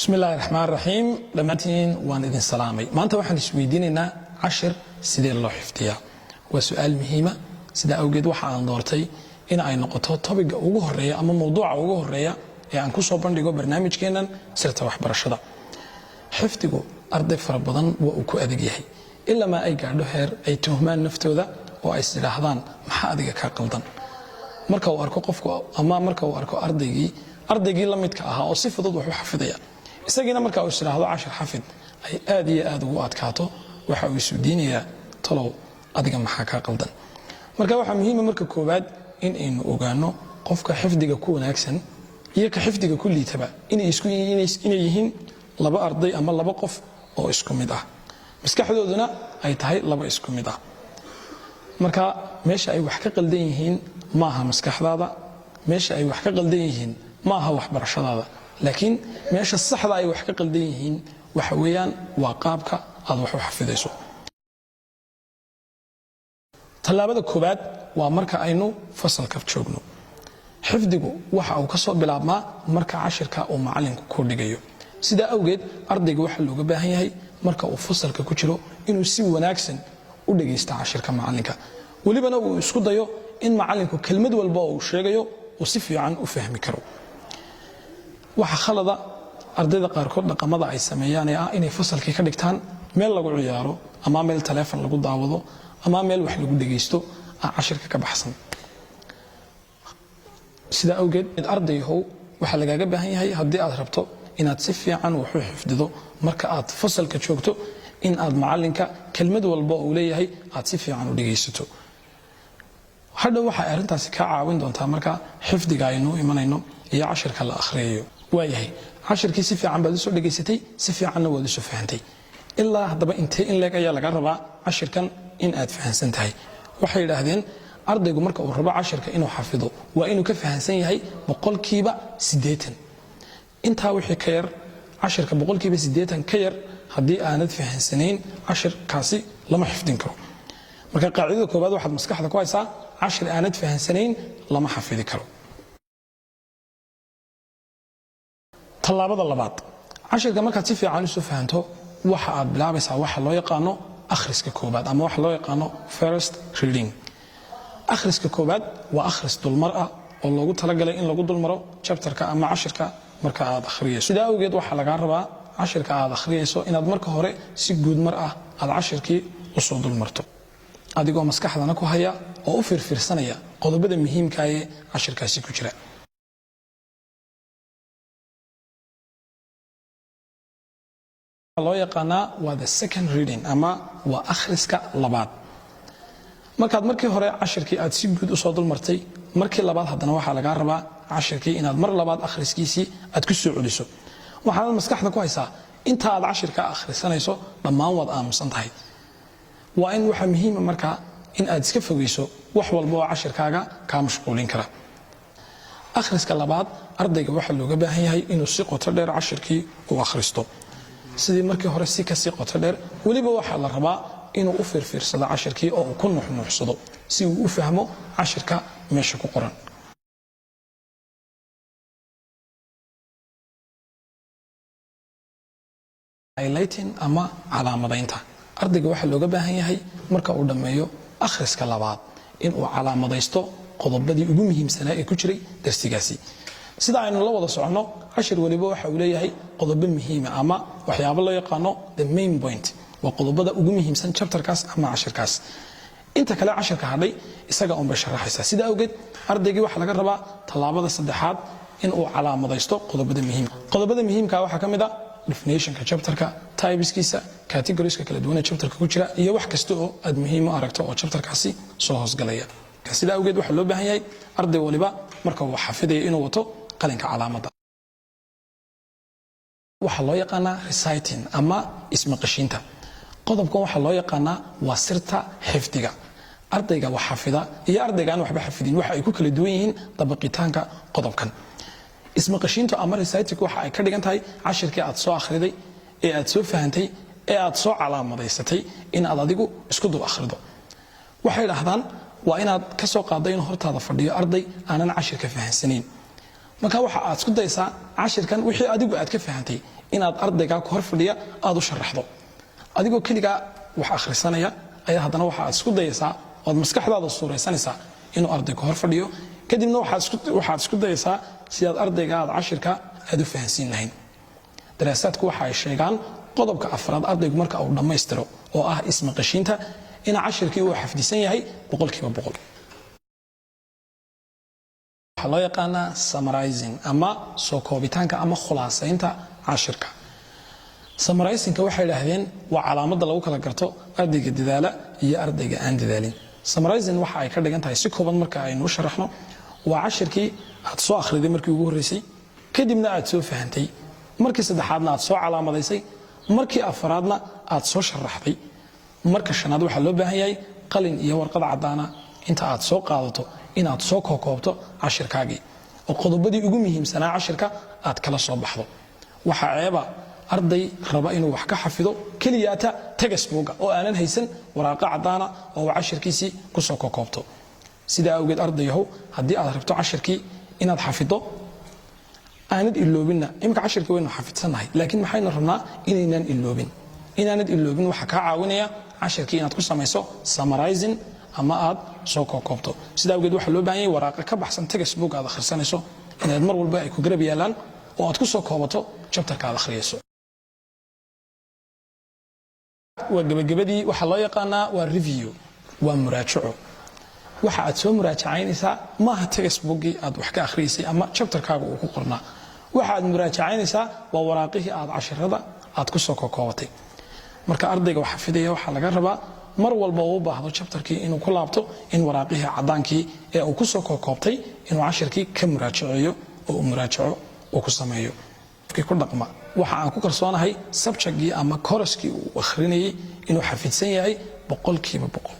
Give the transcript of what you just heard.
بسم الله الرحمن الرحيم دمانتين وان إذن سلامي ما أنت واحد سويديننا 10 سيدي الله حفتيا وسؤال مهمة سيدا أوجد واحد عن دورتي إن أي نقطة طبق أوجه الرئة أما موضوع أوجه الرئة يعني كل صوبان ديجو برنامج كينا سرت واحد برشة حفتيجو أرض فربضان وأكو أدقيه إلا ما أي قاعدو هير أي تهمان نفتو ذا وأي سلاحضان محا أدقى كاقلدان marka uu arko qofku ama marka uu arko ardaygii la midka ahaa oo si fudud wax u xafidaya isagina marka uu sharaxdo 10 xafid ay aad iyo aad ugu adkaato waxa uu isu diinayaa talow adiga maxaa ka qaldan marka waxa muhiim ah marka koobaad in aynu ogaano qofka xifdiga ku wanaagsan iyo ka xifdiga ku liitaba inay yihiin laba arday ama laba qof oo isku mid ah maskaxdooduna ay tahay laba isku mid ah marka meesha ay wax ka qaldan yihiin maaha maskaxdaada meesha ay wax ka qaldan yihiin maaha waxbarashadaada laakiin meesha saxda ay wax ka qaldan yihiin waxa weeyaan waa qaabka aad wax u xafidayso talaabada koobaad waa marka aynu fasalka joogno xifdigu waxa uu ka soo bilaabmaa marka cashirka uu macallinku ku dhigayo sida awgeed ardayga waxa looga baahan yahay marka uu fasalka ku jiro inuu si wanaagsan u dhageysto cashirka macallinka walibana uu isku dayo in macallinku kelmad walba uu sheegayo uu si fiican u fahmi karo waxa khalada ardayda qaarkood dhaqamada ay sameeyaan ee inay fasalkii ka dhigtaan meel lagu ciyaaro ama meel telefoon lagu daawado ama meel wax lagu dhageysto cashirka ka baxsan sida awgeed ardayhu waxa lagaaga baahan yahay haddii aad rabto inaad si fiican wax u xifdido marka aad fasalka joogto in aad macallinka kelmad walba uu leeyahay aad si fiican u dhageysato hadda waxa arintaasi ka caawin doontaa marka xifdiga aynu imanayno iyo cashirka la akhriyo waayahay cashirkii si fiican baad soo dhageysatay si fiicanna waad soo fahantay ilaa hadaba intee in leeg ayaa laga rabaa cashirkan in aad fahansan tahay waxay yiraahdeen ardaygu marka uu rabo cashirka inuu xafido waa inuu ka fahansan yahay 80% intaa wixii ka yar cashirka 80% ka yar haddii aanad fahansanayn cashirkaasi lama xifdin karo marka qaacidada koobaad waxaad maskaxda ku haysaa cashir aanad fahansanayn lama xafidi karo talaabada labaad cashirka markaad si fiican u fahanto waxa aad bilaabaysaa waxa loo yaqaano akhriska koobaad ama waxa loo yaqaano first reading akhriska koobaad waa akhris dulmar ah oo loogu talagalay in lagu dulmaro chapterka ama cashirka marka aad akhriyayso sida awgeed waxa laga rabaa cashirka aad akhriyayso inaad marka hore si guud mar ah aad cashirkii u soo dulmarto adigoo maskaxdana ku haya oo u fiirsanaya qodobada muhiimka ah ee cashirkaasi ku jira loo yaqaanaa waa the second reading ama waa akhriska labaad markaad markii hore cashirkii aad si guud u soo dulmartay markii labaad haddana waxa laga rabaa cashirkii inaad mar labaad akhriskiisii aad ku soo celiso waxaad maskaxda ku haysaa inta aad cashirka akhrisanayso dhammaan waad aamusan tahay waa in waxa muhiim ah marka in aad iska fogeyso wax walba oo cashirkaaga ka mashquulin kara akhriska labaad ardayga waxa looga baahan yahay inuu si qoto dheer cashirkii u akhristo sidii markii hore si ka sii qoto dheer waliba waxa la rabaa inuu u fiirsado cashirkii oo uu ku nuuxnuuxsado si uu u fahmo cashirka meesha ku qoran highlighting ama calaamadaynta ardayga waxa looga baahan yahay marka uu dhameeyo akhriska labaad in uu calaamadaysto qodobadii ugu muhiimsanaa ee ku jiray darsigaasi sida aynu la wada socono cashir waliba waxa uu leeyahay qodobo muhiim ah ama waxyaabo loo yaqaano the main point waa qodobada ugu muhiimsan chapterkaas ama cashirkaas inta kale cashirka hadhay isaga uun basharaxaysa sida awgeed ardaygii waxa laga rabaa talaabada saddexaad in uu calaamadaysto qodobada muhiimka waxa kamid ah definitionka chapterka typeskiisa categorieska kala duwan ee chapterka ku jira iyo wax kasta oo aad muhiim u aragto oo chapterkaasi soo hoosgalaya sida awgeed waxa loo baahan yahay arday waliba marka uu xafidayo inuu wato qalinka calaamada waxa loo yaqaanaa reciting ama ismaqashiinta qodobkan waxa loo yaqaanaa waa sirta xifdiga ardayga wax xafida iyo ardayga aan waxba xafidin waxa ay ku kala duwan yihiin dabaqitaanka qodobkan ismaqashiintu ama reciting waxa ay ka dhigan tahay cashirkii aad soo akhriday ee aad soo fahantay ee aad soo calaamadaysatay in aad adigu isku dul akhrido waxay dhahdaan waa inaad ka soo qaaday in hortaada fadhiyo arday aanan cashirka fahansanayn marka waxa aad isku daysaa cashirkan wixii adigu aad ka fahantay inaad ardayga ku hor fadhiya aad u sharaxdo adigoo kaliya wax akhrisanaya ayaa haddana waxa aad isku dayaysaa oo maskaxdaada suuraysanaysaa inuu ardaygu hor fadhiyo kadibna waxaad isku dayaysaa si aad ardayga aad cashirka aad u fahansiin lahayn daraasaadku waxa ay sheegaan qodobka afraad ardaygu marka uu dhammaystiro oo ah ismaqashiinta in cashirkii uu xafdisan yahay 100%. waxa loo yaqaanaa summarizing ama soo koobitaanka ama khulaasaynta cashirka. Summarizingka waxay yiraahdeen waa calaamada lagu kala garto ardayga dadaala iyo ardayga aan dadaalin. Summarizing waxa ay ka dhigan tahay si kooban marka aynu sharaxno waa cashirkii aad soo akhriday markii ugu horeysay kadibna aad soo fahantay markii saddexaadna aad soo calaamadaysay markii afraadna aad soo sharaxday marka shanaad waxa loo baahan yahay qalin iyo warqad cadaana inta aad soo qaadato inaad soo koobto cashirkaagii oo qodobadii ugu muhiimsanaa cashirka aad kala soo baxdo. waxa ceeba arday raba inuu wax ka xafido kaliyaata textbooka oo aanan haysan waraqo cadaana oo cashirkiisi ku soo koobto. sida awgeed ardayahu haddii aad rabto cashirkii inaad xafido aanad iloobina imka cashirkii waynu xafidsanahay laakiin maxaynu rabnaa inaanad iloobin waxa ka caawinaya cashirkii inaad ku samayso summarizing ama aad soo koobto. sida awgeed waxa loo baahan yahay waraqo ka baxsan textbook aad akhrisanayso inaad mar walba ay ku garab yaalaan oo aad ku soo koobato chapterka aad akhriyayso. gabagabadii waxa loo yaqaanaa waa review waa muraajaco. waxa aad soo muraajacaynaysaa maaha textbookii aad wax ka akhriysay ama chapterkaaga uu ku qornaa waxa aad muraajacaynaysaa waa waraaqihii aad cashirada aad ku soo koobatay. marka ardayga waxa fidaya waxa laga rabaa mar walba uu baahdo chapterkii inuu ku laabto in waraaqihii cadaankii ee uu ku soo koobtay inuu cashirkii ka muraajaceeyo oo uu muraajaco uu ku sameeyo ku dhaqma. waxa aan ku kalsoonahay subjectgii ama course-kii uu akhrinayay inuu xafidsan yahay 100%.